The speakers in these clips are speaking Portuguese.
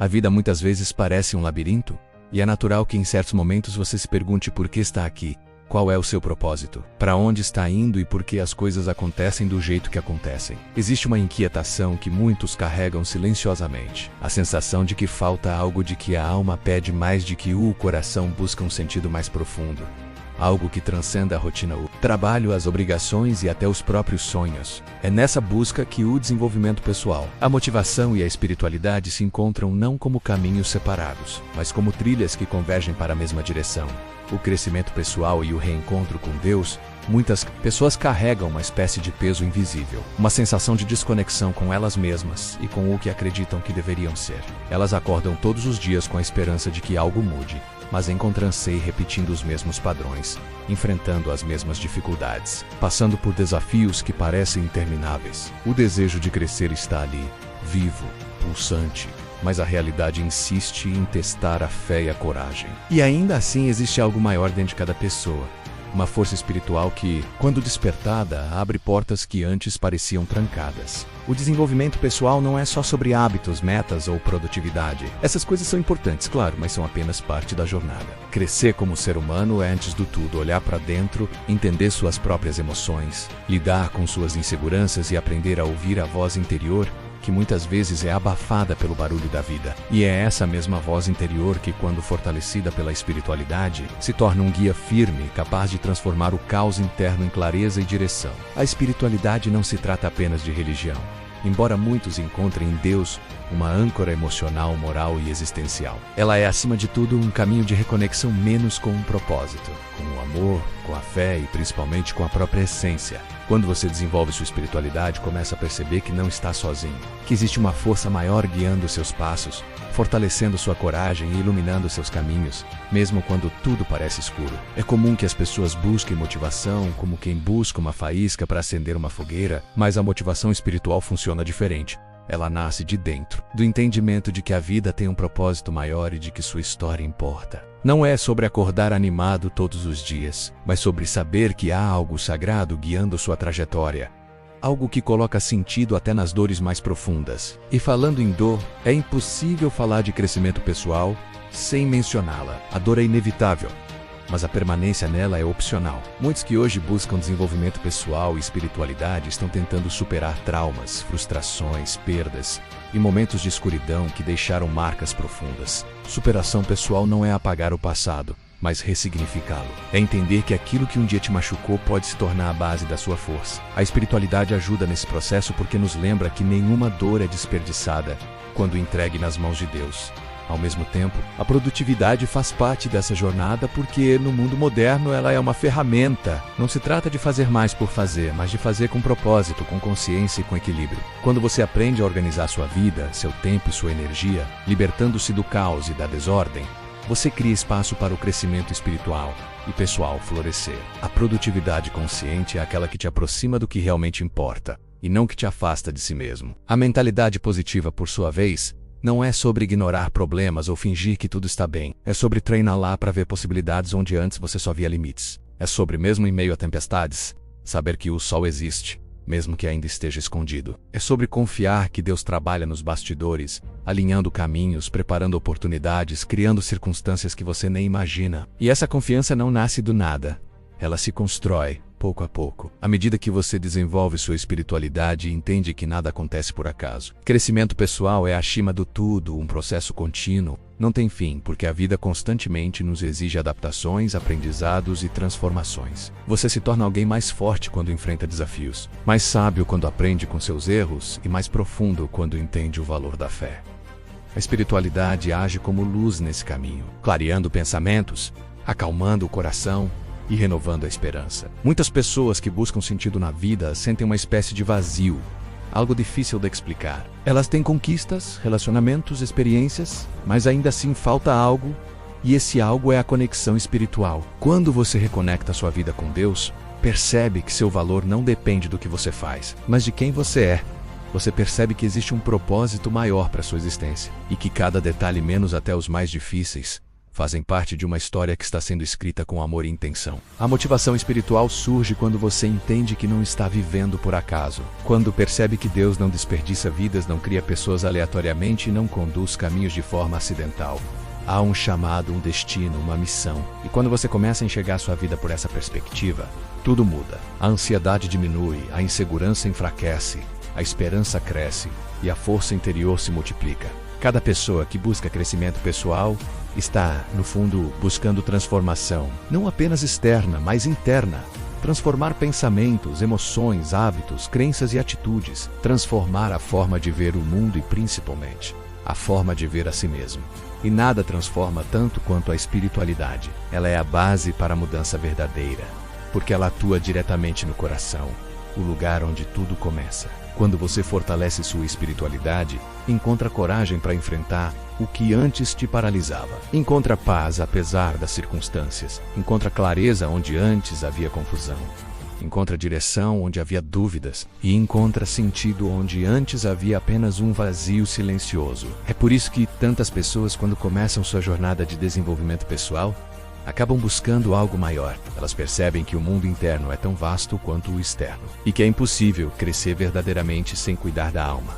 A vida muitas vezes parece um labirinto, e é natural que em certos momentos você se pergunte por que está aqui, qual é o seu propósito, para onde está indo e por que as coisas acontecem do jeito que acontecem. Existe uma inquietação que muitos carregam silenciosamente, a sensação de que falta algo, de que a alma pede mais, de que o coração busca um sentido mais profundo. Algo que transcenda a rotina, o trabalho, as obrigações e até os próprios sonhos. É nessa busca que o desenvolvimento pessoal, a motivação e a espiritualidade se encontram não como caminhos separados, mas como trilhas que convergem para a mesma direção. O crescimento pessoal e o reencontro com Deus, muitas pessoas carregam uma espécie de peso invisível, uma sensação de desconexão com elas mesmas e com o que acreditam que deveriam ser. Elas acordam todos os dias com a esperança de que algo mude, mas encontram-se repetindo os mesmos padrões, enfrentando as mesmas dificuldades, passando por desafios que parecem intermináveis. O desejo de crescer está ali, vivo, pulsante, mas a realidade insiste em testar a fé e a coragem. E ainda assim existe algo maior dentro de cada pessoa. Uma força espiritual que, quando despertada, abre portas que antes pareciam trancadas. O desenvolvimento pessoal não é só sobre hábitos, metas ou produtividade. Essas coisas são importantes, claro, mas são apenas parte da jornada. Crescer como ser humano é, antes de tudo, olhar para dentro, entender suas próprias emoções, lidar com suas inseguranças e aprender a ouvir a voz interior, que muitas vezes é abafada pelo barulho da vida. E é essa mesma voz interior que, quando fortalecida pela espiritualidade, se torna um guia firme, capaz de transformar o caos interno em clareza e direção. A espiritualidade não se trata apenas de religião, embora muitos encontrem em Deus uma âncora emocional, moral e existencial. Ela é, acima de tudo, um caminho de reconexão menos com um propósito, com o amor, com a fé e principalmente com a própria essência. Quando você desenvolve sua espiritualidade, começa a perceber que não está sozinho, que existe uma força maior guiando seus passos, fortalecendo sua coragem e iluminando seus caminhos, mesmo quando tudo parece escuro. É comum que as pessoas busquem motivação como quem busca uma faísca para acender uma fogueira, mas a motivação espiritual funciona diferente. Ela nasce de dentro, do entendimento de que a vida tem um propósito maior e de que sua história importa. Não é sobre acordar animado todos os dias, mas sobre saber que há algo sagrado guiando sua trajetória. Algo que coloca sentido até nas dores mais profundas. E falando em dor, é impossível falar de crescimento pessoal sem mencioná-la. A dor é inevitável, mas a permanência nela é opcional. Muitos que hoje buscam desenvolvimento pessoal e espiritualidade estão tentando superar traumas, frustrações, perdas e momentos de escuridão que deixaram marcas profundas. Superação pessoal não é apagar o passado, mas ressignificá-lo. É entender que aquilo que um dia te machucou pode se tornar a base da sua força. A espiritualidade ajuda nesse processo porque nos lembra que nenhuma dor é desperdiçada quando entregue nas mãos de Deus. Ao mesmo tempo, a produtividade faz parte dessa jornada porque, no mundo moderno, ela é uma ferramenta. Não se trata de fazer mais por fazer, mas de fazer com propósito, com consciência e com equilíbrio. Quando você aprende a organizar sua vida, seu tempo e sua energia, libertando-se do caos e da desordem, você cria espaço para o crescimento espiritual e pessoal florescer. A produtividade consciente é aquela que te aproxima do que realmente importa, e não que te afasta de si mesmo. A mentalidade positiva, por sua vez, não é sobre ignorar problemas ou fingir que tudo está bem. É sobre treinar lá para ver possibilidades onde antes você só via limites. É sobre, mesmo em meio a tempestades, saber que o sol existe, mesmo que ainda esteja escondido. É sobre confiar que Deus trabalha nos bastidores, alinhando caminhos, preparando oportunidades, criando circunstâncias que você nem imagina. E essa confiança não nasce do nada. Ela se constrói, pouco a pouco, à medida que você desenvolve sua espiritualidade e entende que nada acontece por acaso. Crescimento pessoal é acima do tudo, um processo contínuo. Não tem fim, porque a vida constantemente nos exige adaptações, aprendizados e transformações. Você se torna alguém mais forte quando enfrenta desafios, mais sábio quando aprende com seus erros e mais profundo quando entende o valor da fé. A espiritualidade age como luz nesse caminho, clareando pensamentos, acalmando o coração e renovando a esperança. Muitas pessoas que buscam sentido na vida sentem uma espécie de vazio, algo difícil de explicar. Elas têm conquistas, relacionamentos, experiências, mas ainda assim falta algo, e esse algo é a conexão espiritual. Quando você reconecta sua vida com Deus, percebe que seu valor não depende do que você faz, mas de quem você é. Você percebe que existe um propósito maior para sua existência, e que cada detalhe, menos até os mais difíceis, fazem parte de uma história que está sendo escrita com amor e intenção. A motivação espiritual surge quando você entende que não está vivendo por acaso. Quando percebe que Deus não desperdiça vidas, não cria pessoas aleatoriamente e não conduz caminhos de forma acidental. Há um chamado, um destino, uma missão. E quando você começa a enxergar sua vida por essa perspectiva, tudo muda. A ansiedade diminui, a insegurança enfraquece, a esperança cresce e a força interior se multiplica. Cada pessoa que busca crescimento pessoal está, no fundo, buscando transformação, não apenas externa, mas interna. Transformar pensamentos, emoções, hábitos, crenças e atitudes. Transformar a forma de ver o mundo e, principalmente, a forma de ver a si mesmo. E nada transforma tanto quanto a espiritualidade. Ela é a base para a mudança verdadeira, porque ela atua diretamente no coração, o lugar onde tudo começa. Quando você fortalece sua espiritualidade, encontra coragem para enfrentar o que antes te paralisava. Encontra paz apesar das circunstâncias. Encontra clareza onde antes havia confusão. Encontra direção onde havia dúvidas. E encontra sentido onde antes havia apenas um vazio silencioso. É por isso que tantas pessoas, quando começam sua jornada de desenvolvimento pessoal, acabam buscando algo maior. Elas percebem que o mundo interno é tão vasto quanto o externo e que é impossível crescer verdadeiramente sem cuidar da alma.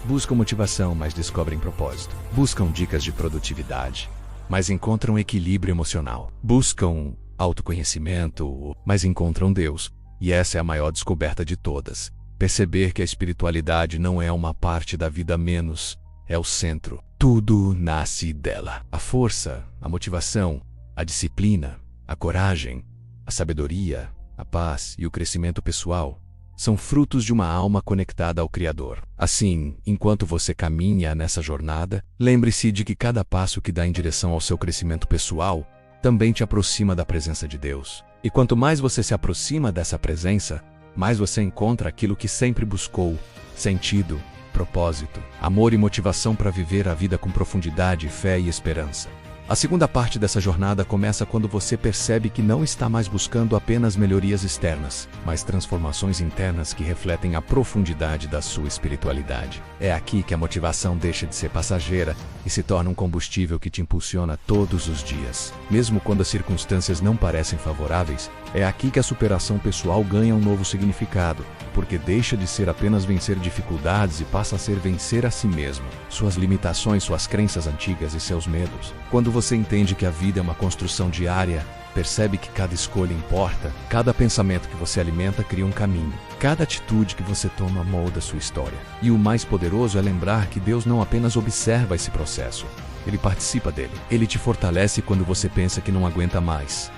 Buscam motivação, mas descobrem propósito. Buscam dicas de produtividade, mas encontram equilíbrio emocional. Buscam autoconhecimento, mas encontram Deus. E essa é a maior descoberta de todas. Perceber que a espiritualidade não é uma parte da vida menos, é o centro. Tudo nasce dela. A força, a motivação, a disciplina, a coragem, a sabedoria, a paz e o crescimento pessoal são frutos de uma alma conectada ao Criador. Assim, enquanto você caminha nessa jornada, lembre-se de que cada passo que dá em direção ao seu crescimento pessoal também te aproxima da presença de Deus. E quanto mais você se aproxima dessa presença, mais você encontra aquilo que sempre buscou: sentido, propósito, amor e motivação para viver a vida com profundidade, fé e esperança. A segunda parte dessa jornada começa quando você percebe que não está mais buscando apenas melhorias externas, mas transformações internas que refletem a profundidade da sua espiritualidade. É aqui que a motivação deixa de ser passageira e se torna um combustível que te impulsiona todos os dias. Mesmo quando as circunstâncias não parecem favoráveis, é aqui que a superação pessoal ganha um novo significado, porque deixa de ser apenas vencer dificuldades e passa a ser vencer a si mesmo, suas limitações, suas crenças antigas e seus medos. Quando você entende que a vida é uma construção diária, percebe que cada escolha importa, cada pensamento que você alimenta cria um caminho, cada atitude que você toma molda sua história. E o mais poderoso é lembrar que Deus não apenas observa esse processo, Ele participa dele. Ele te fortalece quando você pensa que não aguenta mais.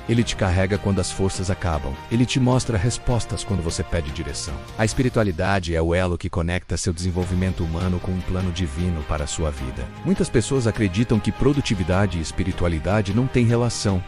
Ele te carrega quando as forças acabam. Ele te mostra respostas quando você pede direção. A espiritualidade é o elo que conecta seu desenvolvimento humano com um plano divino para a sua vida. Muitas pessoas acreditam que produtividade e espiritualidade não têm relação.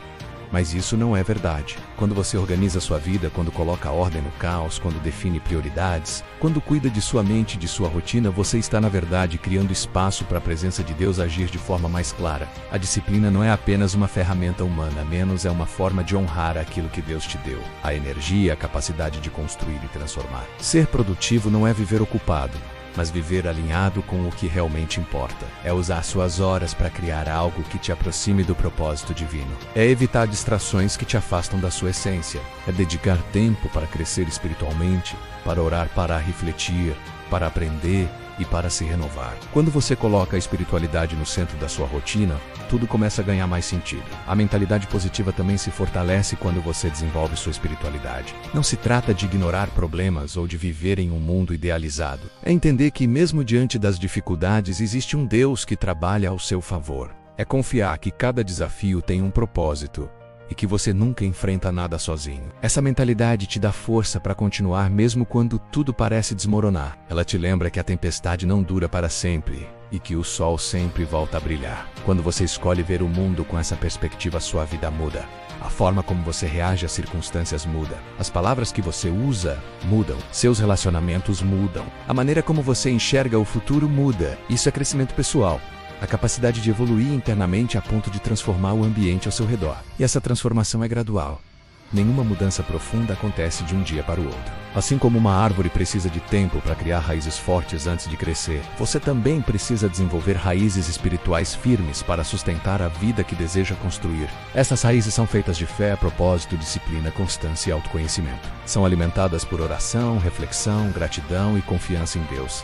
Mas isso não é verdade. Quando você organiza sua vida, quando coloca ordem no caos, quando define prioridades, quando cuida de sua mente e de sua rotina, você está na verdade criando espaço para a presença de Deus agir de forma mais clara. A disciplina não é apenas uma ferramenta humana, menos é uma forma de honrar aquilo que Deus te deu. A energia, a capacidade de construir e transformar. Ser produtivo não é viver ocupado, mas viver alinhado com o que realmente importa. É usar suas horas para criar algo que te aproxime do propósito divino. É evitar distrações que te afastam da sua essência. É dedicar tempo para crescer espiritualmente, para orar, para refletir, para aprender e para se renovar. Quando você coloca a espiritualidade no centro da sua rotina, tudo começa a ganhar mais sentido. A mentalidade positiva também se fortalece quando você desenvolve sua espiritualidade. Não se trata de ignorar problemas ou de viver em um mundo idealizado. É entender que mesmo diante das dificuldades existe um Deus que trabalha ao seu favor. É confiar que cada desafio tem um propósito e que você nunca enfrenta nada sozinho. Essa mentalidade te dá força para continuar mesmo quando tudo parece desmoronar. Ela te lembra que a tempestade não dura para sempre e que o sol sempre volta a brilhar. Quando você escolhe ver o mundo com essa perspectiva, sua vida muda. A forma como você reage às circunstâncias muda. As palavras que você usa mudam. Seus relacionamentos mudam. A maneira como você enxerga o futuro muda. Isso é crescimento pessoal. A capacidade de evoluir internamente a ponto de transformar o ambiente ao seu redor. E essa transformação é gradual. Nenhuma mudança profunda acontece de um dia para o outro. Assim como uma árvore precisa de tempo para criar raízes fortes antes de crescer, você também precisa desenvolver raízes espirituais firmes para sustentar a vida que deseja construir. Essas raízes são feitas de fé, propósito, disciplina, constância e autoconhecimento. São alimentadas por oração, reflexão, gratidão e confiança em Deus.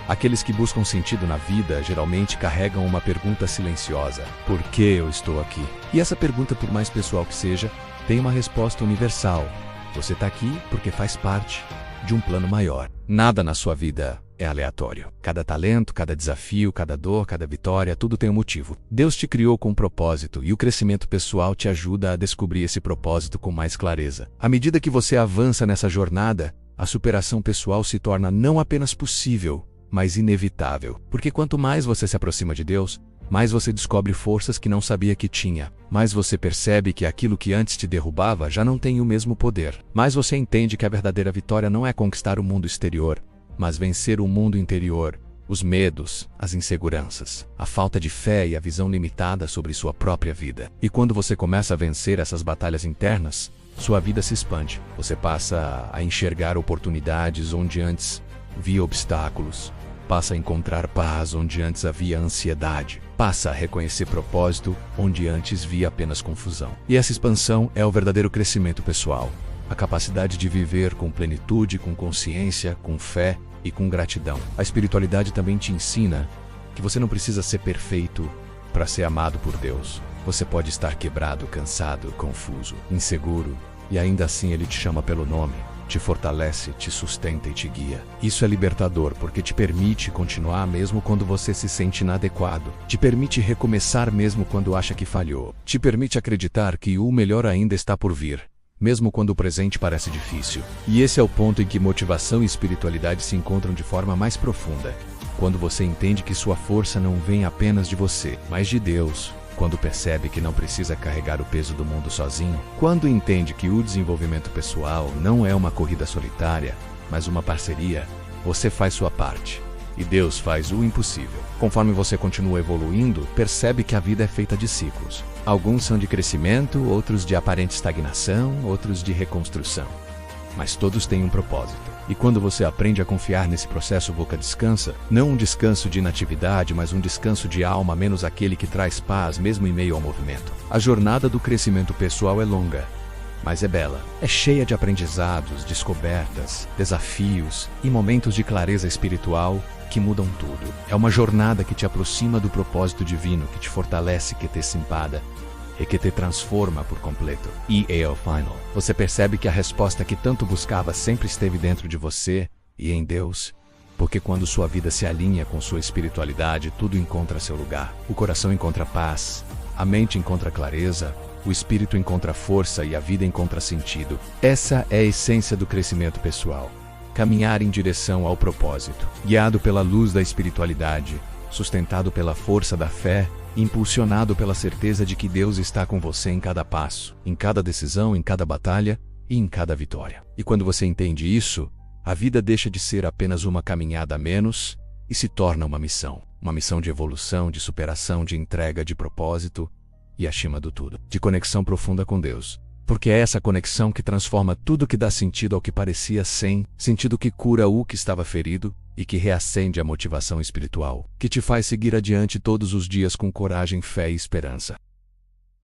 Aqueles que buscam sentido na vida geralmente carregam uma pergunta silenciosa: por que eu estou aqui? E essa pergunta, por mais pessoal que seja, tem uma resposta universal. Você está aqui porque faz parte de um plano maior. Nada na sua vida é aleatório. Cada talento, cada desafio, cada dor, cada vitória, tudo tem um motivo. Deus te criou com um propósito e o crescimento pessoal te ajuda a descobrir esse propósito com mais clareza. À medida que você avança nessa jornada, a superação pessoal se torna não apenas possível, mas inevitável. Porque quanto mais você se aproxima de Deus, mais você descobre forças que não sabia que tinha. Mais você percebe que aquilo que antes te derrubava já não tem o mesmo poder. Mais você entende que a verdadeira vitória não é conquistar o mundo exterior, mas vencer o mundo interior, os medos, as inseguranças, a falta de fé e a visão limitada sobre sua própria vida. E quando você começa a vencer essas batalhas internas, sua vida se expande. Você passa a enxergar oportunidades onde antes via obstáculos. Passa a encontrar paz onde antes havia ansiedade. Passa a reconhecer propósito onde antes via apenas confusão. E essa expansão é o verdadeiro crescimento pessoal. A capacidade de viver com plenitude, com consciência, com fé e com gratidão. A espiritualidade também te ensina que você não precisa ser perfeito para ser amado por Deus. Você pode estar quebrado, cansado, confuso, inseguro, e ainda assim Ele te chama pelo nome. Te fortalece, te sustenta e te guia. Isso é libertador porque te permite continuar mesmo quando você se sente inadequado. Te permite recomeçar mesmo quando acha que falhou. Te permite acreditar que o melhor ainda está por vir, mesmo quando o presente parece difícil. E esse é o ponto em que motivação e espiritualidade se encontram de forma mais profunda. Quando você entende que sua força não vem apenas de você, mas de Deus. Quando percebe que não precisa carregar o peso do mundo sozinho, quando entende que o desenvolvimento pessoal não é uma corrida solitária, mas uma parceria, você faz sua parte e Deus faz o impossível. Conforme você continua evoluindo, percebe que a vida é feita de ciclos. Alguns são de crescimento, outros de aparente estagnação, outros de reconstrução. Mas todos têm um propósito. E quando você aprende a confiar nesse processo, você descansa, não um descanso de inatividade, mas um descanso de alma, menos aquele que traz paz mesmo em meio ao movimento. A jornada do crescimento pessoal é longa, mas é bela. É cheia de aprendizados, descobertas, desafios e momentos de clareza espiritual que mudam tudo. É uma jornada que te aproxima do propósito divino, que te fortalece, que te simpada e que te transforma por completo. E é o final. Você percebe que a resposta que tanto buscava sempre esteve dentro de você e em Deus. Porque quando sua vida se alinha com sua espiritualidade, tudo encontra seu lugar. O coração encontra paz, a mente encontra clareza, o espírito encontra força e a vida encontra sentido. Essa é a essência do crescimento pessoal. Caminhar em direção ao propósito, guiado pela luz da espiritualidade, sustentado pela força da fé, impulsionado pela certeza de que Deus está com você em cada passo, em cada decisão, em cada batalha e em cada vitória. E quando você entende isso, a vida deixa de ser apenas uma caminhada a menos e se torna uma missão de evolução, de superação, de entrega, de propósito e, acima do tudo, de conexão profunda com Deus. Porque é essa conexão que transforma tudo que dá sentido ao que parecia sem sentido, que cura o que estava ferido e que reacende a motivação espiritual, que te faz seguir adiante todos os dias com coragem, fé e esperança.